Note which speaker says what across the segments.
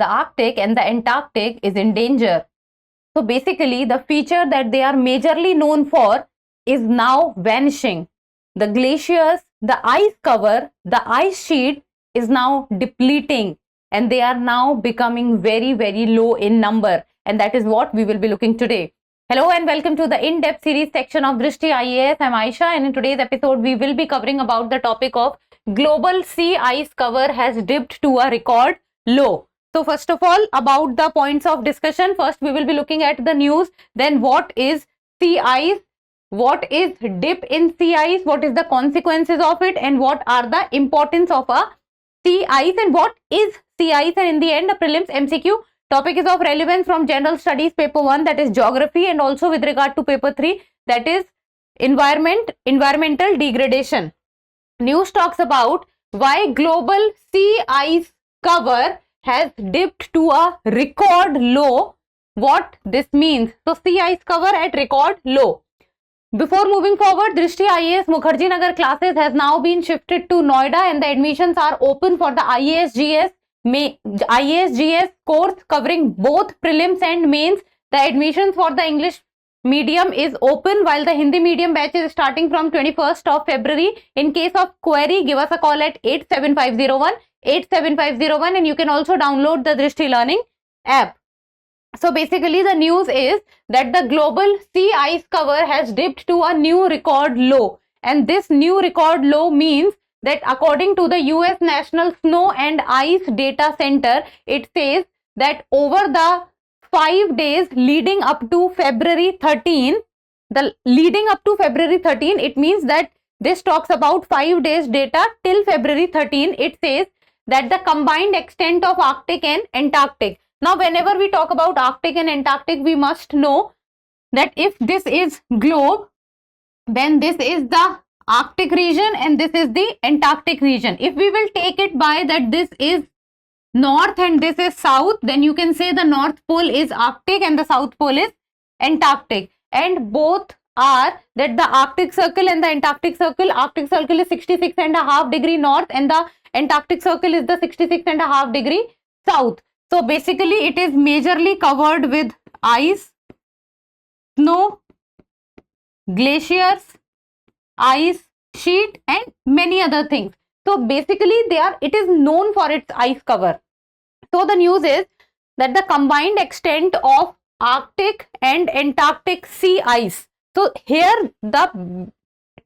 Speaker 1: the Arctic and the Antarctic is in danger. So basically, the feature that they are majorly known for is now vanishing. The glaciers, the ice cover, the ice sheet is now depleting, and they are now becoming very, very low in number. And that is what we will be looking today. Hello and welcome to the in-depth series section of Drishti IAS. I'm Aisha, and in today's episode, we will be covering about the topic of global sea ice cover has dipped to a record low. So first of all, about the points of discussion, first we will be looking at the news, then what is sea ice, what is dip in sea ice, what is the consequences of it, and what are the importance of a sea ice, and what is sea ice, and in the end a prelims MCQ topic is of relevance from general studies paper 1, that is geography, and also with regard to paper 3, that is environmental degradation. News talks about why global sea ice cover has dipped to a record low. What this means? So sea ice cover at record low. Before moving forward, Drishti IAS Mukherjee Nagar classes has now been shifted to Noida, and the admissions are open for the IAS-GS course covering both prelims and mains. The admissions for the English medium is open, while the Hindi medium batch is starting from 21st of February. In case of query, give us a call at 87501, and you can also download the Drishti Learning app. So basically the news is that the global sea ice cover has dipped to a new record low, and this new record low means that according to the US National Snow and Ice Data Center, it says that over the 5 days leading up to February 13, it means that this talks about 5 days data till February 13. It says that the combined extent of Arctic and Antarctic. Now, whenever we talk about Arctic and Antarctic, we must know that if this is globe, then this is the Arctic region and this is the Antarctic region. If we will take it by that this is north and this is south, then you can say the North Pole is Arctic and the South Pole is Antarctic. And both are that the Arctic Circle and the Antarctic Circle. Arctic Circle is 66.5 degree north and the Antarctic Circle is the 66.5 degree south. So basically it is majorly covered with ice, snow, glaciers, ice sheet and many other things. So basically it is known for its ice cover. So the news is that the combined extent of Arctic and Antarctic sea ice. So here the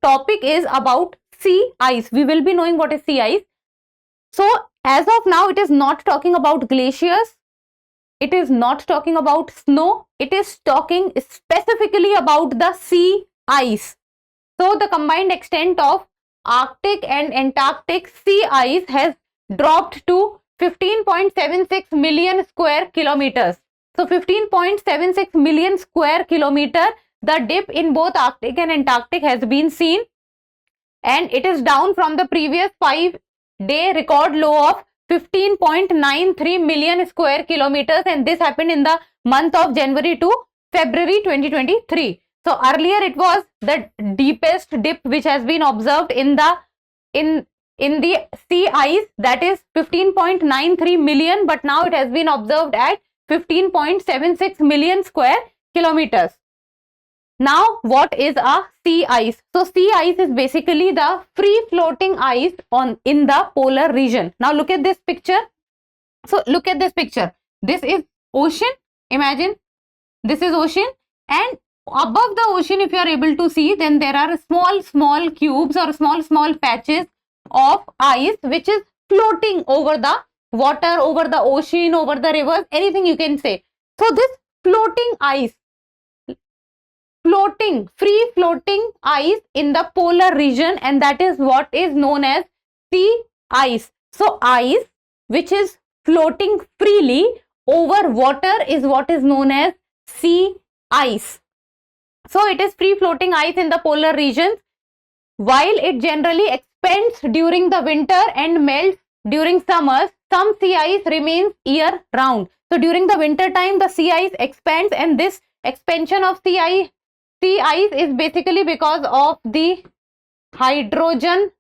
Speaker 1: topic is about sea ice. We will be knowing what is sea ice. So as of now, it is not talking about glaciers. It is not talking about snow. It is talking specifically about the sea ice. So the combined extent of Arctic and Antarctic sea ice has dropped to 15.76 million square kilometers. So 15.76 million square kilometer, the dip in both Arctic and Antarctic has been seen, and it is down from the previous 5-day record low of 15.93 million square kilometers, and this happened in the month of January to February 2023. So earlier it was the deepest dip which has been observed in the sea ice, that is 15.93 million, but now it has been observed at 15.76 million square kilometers. Now what is a sea ice? So sea ice is basically the free floating ice in the polar region. Now look at this picture. So look at this picture. This is ocean. Imagine this is ocean, and above the ocean, if you are able to see, then there are small cubes or small patches of ice which is floating over the water, over the ocean, over the rivers, anything you can say. So this free floating ice in the polar region, and that is what is known as sea ice. So ice which is floating freely over water is what is known as sea ice. So it is free floating ice in the polar regions. While it generally expands during the winter and melts during summers, some sea ice remains year round. So during the winter time, the sea ice expands, and this expansion of sea ice is basically because of the hydrogen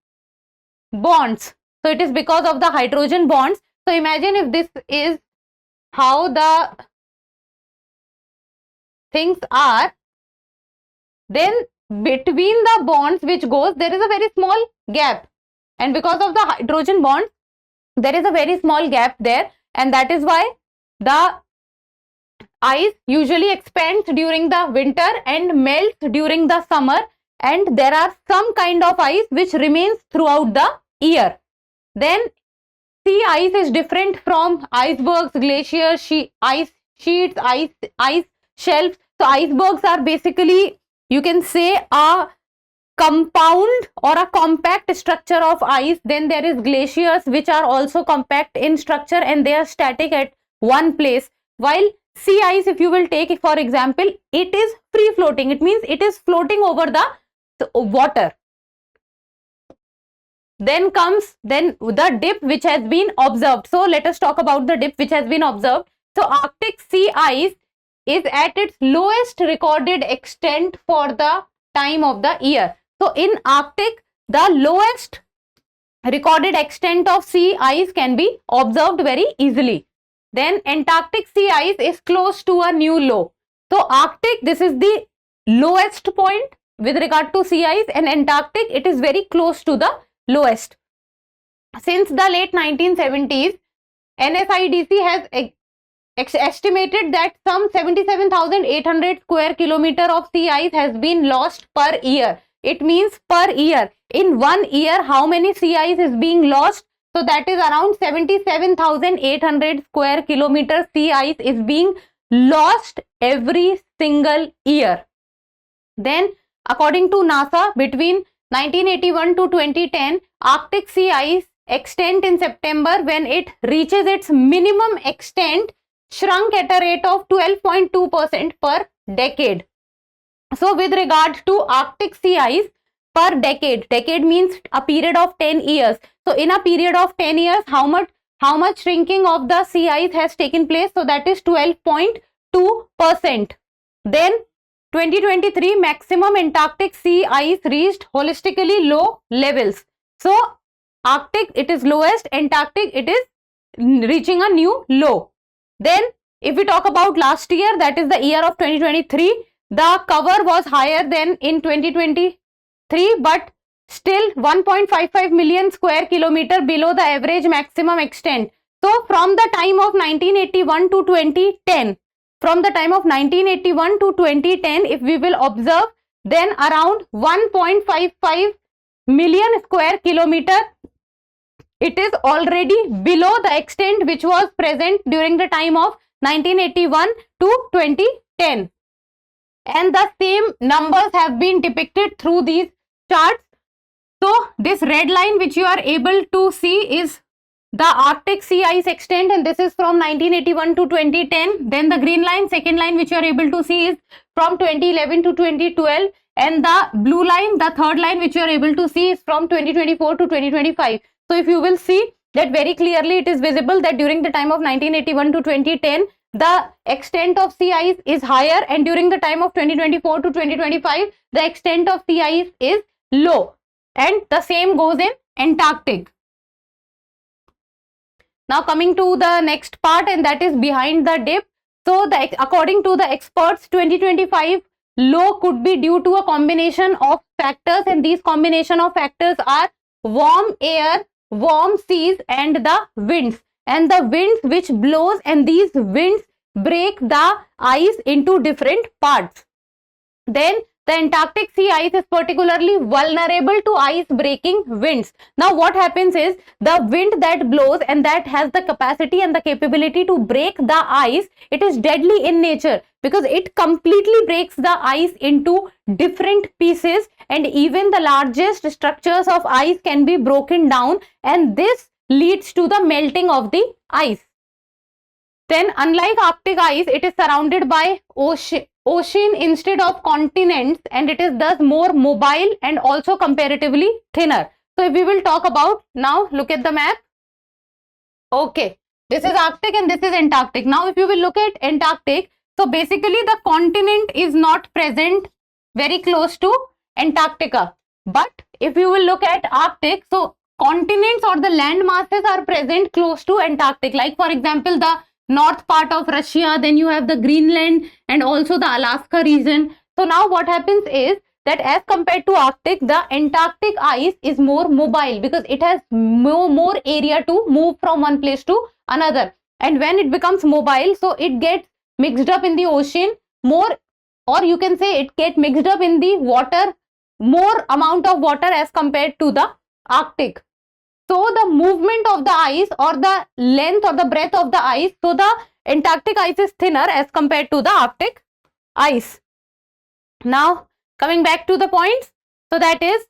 Speaker 1: bonds. So it is because of the hydrogen bonds. So imagine if this is how the things are, then between the bonds which goes, there is a very small gap, and because of the hydrogen bond, there is a very small gap there, and that is why the ice usually expands during the winter and melts during the summer, and there are some kind of ice which remains throughout the year. Then sea ice is different from icebergs, glaciers, ice sheets, ice shelves. So icebergs are basically, you can say, a compound or a compact structure of ice. Then there is glaciers, which are also compact in structure and they are static at one place, while sea ice, if you will take for example, it is free floating. It means it is floating over the water. Then comes the dip which has been observed. So let us talk about the dip which has been observed. So Arctic sea ice is at its lowest recorded extent for the time of the year. So in Arctic, the lowest recorded extent of sea ice can be observed very easily. Then Antarctic sea ice is close to a new low. So Arctic, this is the lowest point with regard to sea ice, and Antarctic, it is very close to the lowest. Since the late 1970s, NSIDC has estimated that some 77,800 square kilometer of sea ice has been lost per year. It means per year. In 1 year, how many sea ice is being lost? So that is around 77,800 square kilometer sea ice is being lost every single year. Then according to NASA, between 1981 to 2010, Arctic sea ice extent in September, when it reaches its minimum extent, shrunk at a rate of 12.2% per decade. So with regard to Arctic sea ice per decade means a period of 10 years. So in a period of 10 years, how much shrinking of the sea ice has taken place? So that is 12.2%. Then 2023, maximum Antarctic sea ice reached holistically low levels. So Arctic, it is lowest, Antarctic, it is reaching a new low. Then if we talk about last year, that is the year of 2023, the cover was higher than in 2023, but still 1.55 million square kilometer below the average maximum extent. So from the time of 1981 to 2010, if we will observe, then around 1.55 million square kilometer, it is already below the extent which was present during the time of 1981 to 2010. And the same numbers have been depicted through these charts. So this red line which you are able to see is the Arctic sea ice extent, and this is from 1981 to 2010. Then the green line, second line, which you are able to see is from 2011 to 2012, and the blue line, the third line, which you are able to see is from 2024 to 2025. So if you will see that very clearly, it is visible that during the time of 1981 to 2010, the extent of sea ice is higher, and during the time of 2024 to 2025, the extent of sea ice is low, and the same goes in Antarctic. Now coming to the next part, and that is behind the dip. So according to the experts, 2025 low could be due to a combination of factors, and these combination of factors are warm air, warm seas, and the winds. And the winds which blows, and these winds break the ice into different parts. Then the Antarctic sea ice is particularly vulnerable to ice breaking winds. Now what happens is, the wind that blows and that has the capacity and the capability to break the ice, it is deadly in nature because it completely breaks the ice into different pieces, and even the largest structures of ice can be broken down, and this leads to the melting of the ice. Then unlike Arctic ice, it is surrounded by ocean instead of continents, and it is thus more mobile and also comparatively thinner. So if we will talk about, now look at the map. Okay, this is Arctic and this is Antarctic. Now if you will look at Antarctic, so basically the continent is not present very close to Antarctica. But if you will look at Arctic, so continents or the land masses are present close to Antarctic. Like for example, the north part of Russia, then you have the Greenland and also the Alaska region. So now what happens is that as compared to Arctic, the Antarctic ice is more mobile because it has more area to move from one place to another. And when it becomes mobile, so it gets mixed up in the ocean more, or you can say it gets mixed up in the water, more amount of water as compared to the Arctic. So the movement of the ice or the length or the breadth of the ice, so the Antarctic ice is thinner as compared to the Arctic ice. Now coming back to the points, so that is,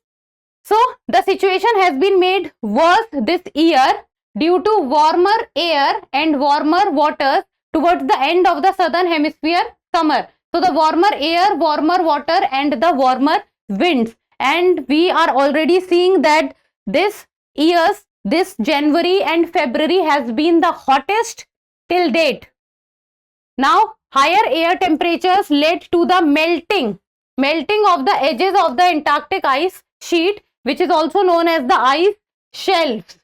Speaker 1: so the situation has been made worse this year due to warmer air and warmer waters towards the end of the southern hemisphere summer. So the warmer air, warmer water and the warmer winds, and we are already seeing that this January and February has been the hottest till date. Now higher air temperatures led to the melting of the edges of the Antarctic ice sheet, which is also known as the ice shelves,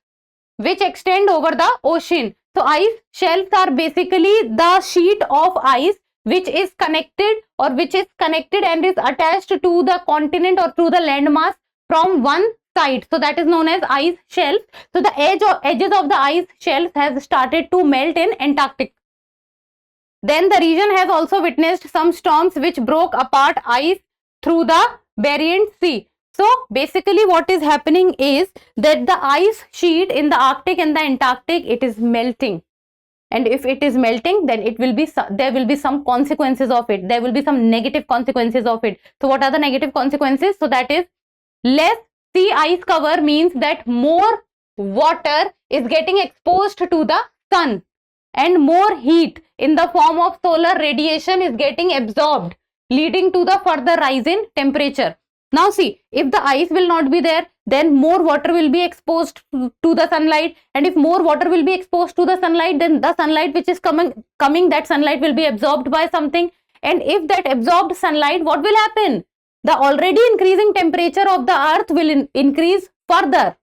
Speaker 1: which extend over the ocean. So ice shelves are basically the sheet of ice which is connected and is attached to the continent or to the landmass from one side. So that is known as ice shelf. So the edges of the ice shelf has started to melt in Antarctic. Then the region has also witnessed some storms which broke apart ice through the Bering Sea. So basically what is happening is that the ice sheet in the Arctic and the Antarctic, it is melting. And if it is melting, then there will be some consequences of it. There will be some negative consequences of it. So what are the negative consequences? So that is, less sea ice cover means that more water is getting exposed to the sun and more heat in the form of solar radiation is getting absorbed, leading to the further rise in temperature. Now see, if the ice will not be there, then more water will be exposed to the sunlight, and if more water will be exposed to the sunlight, then the sunlight which is coming, that sunlight will be absorbed by something, and if that absorbed sunlight, what will happen? The already increasing temperature of the earth will increase further.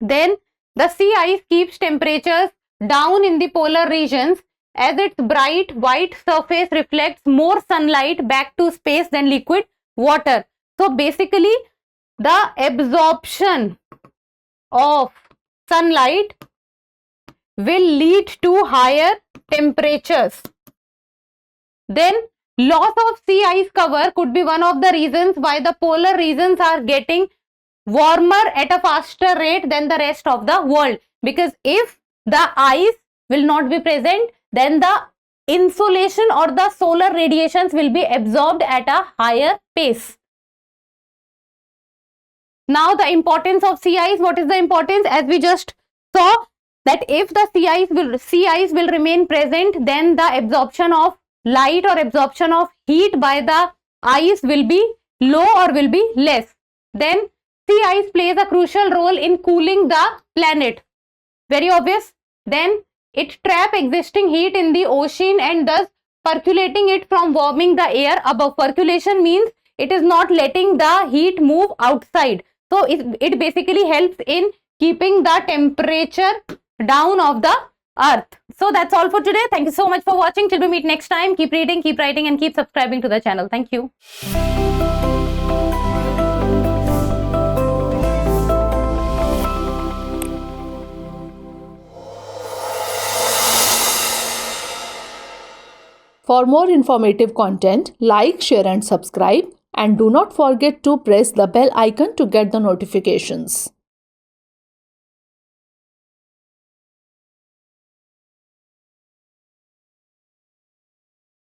Speaker 1: Then the sea ice keeps temperatures down in the polar regions as its bright white surface reflects more sunlight back to space than liquid water. So basically the absorption of sunlight will lead to higher temperatures. Then loss of sea ice cover could be one of the reasons why the polar regions are getting warmer at a faster rate than the rest of the world, because if the ice will not be present, then the insolation or the solar radiations will be absorbed at a higher pace. Now the importance of sea ice, what is the importance? As we just saw that if the sea ice will remain present, then the absorption of light or absorption of heat by the ice will be low or will be less. Then sea ice plays a crucial role in cooling the planet. Very obvious. Then it traps existing heat in the ocean and thus percolating it from warming the air above. Percolation means it is not letting the heat move outside. So it basically helps in keeping the temperature down of the earth. So that's all for today. Thank you so much for watching. Till we meet next time, keep reading, keep writing and keep subscribing to the channel. Thank you.
Speaker 2: For more informative content, like, share and subscribe, and do not forget to press the bell icon to get the notifications.